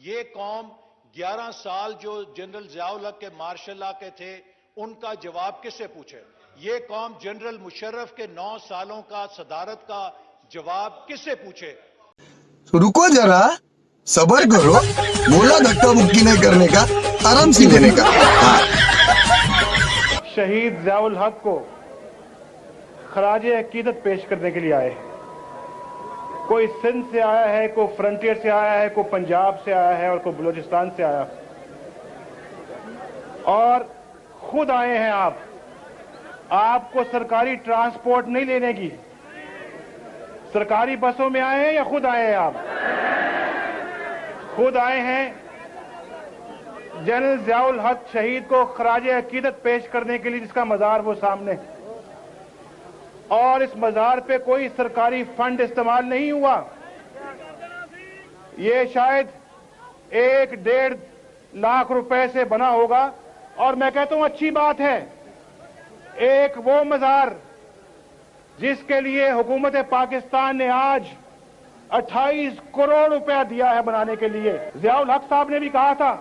ये कौम 11 साल जो जनरल ज़ियाउल हक के मार्शल लॉ के थे उनका जवाब किससे पूछे? ये कौम जनरल मुशर्रफ के 9 सालों का सदारत का जवाब किससे पूछे? रुको जरा, सबर करो, बोला धक्का मुक्की नहीं करने का, आराम से लेने का। हाँ। शहीद ज़ियाउल हक को खराजे अकीदत पेश करने के लिए आए। कोई सिंध से आया है, कोई फ्रंटियर से आया है, कोई पंजाब से आया है और कोई बलूचिस्तान से आया, और खुद आए हैं आप। आपको सरकारी ट्रांसपोर्ट नहीं लेने की, सरकारी बसों में आए हैं या खुद आए हैं? आप खुद आए हैं जनरल ज़ियाउल हक शहीद को खराजे अकीदत पेश करने के लिए, जिसका मज़ार वो सामने, और इस मज़ार पे कोई सरकारी फंड इस्तेमाल नहीं हुआ। ये शायद 1-1.5 लाख रुपए से बना होगा, और मैं कहता हूं अच्छी बात है। एक वो मज़ार जिसके लिए हुकूमत पाकिस्तान ने आज 28 करोड़ रुपया दिया है बनाने के लिए। ज़ियाउल हक साहब ने भी कहा था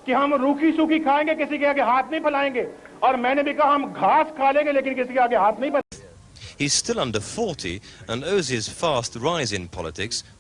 कि हम रूखी सूखी खाएंगे, किसी के आगे हाथ नहीं फैलाएंगे, और मैंने भी कहा हम घास खा लेंगे लेकिन किसी के आगे हाथ नहीं फैलाएंगे। He's still under 40 and owes his fast rise in politics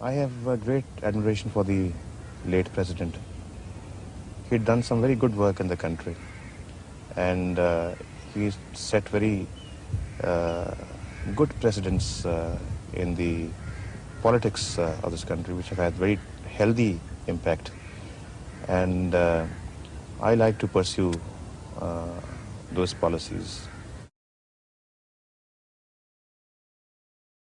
I have a great admiration for the late president. He'd done some very good work in the country, and he set very good precedents in the politics of this country, which have had very healthy impact. And I like to pursue those policies.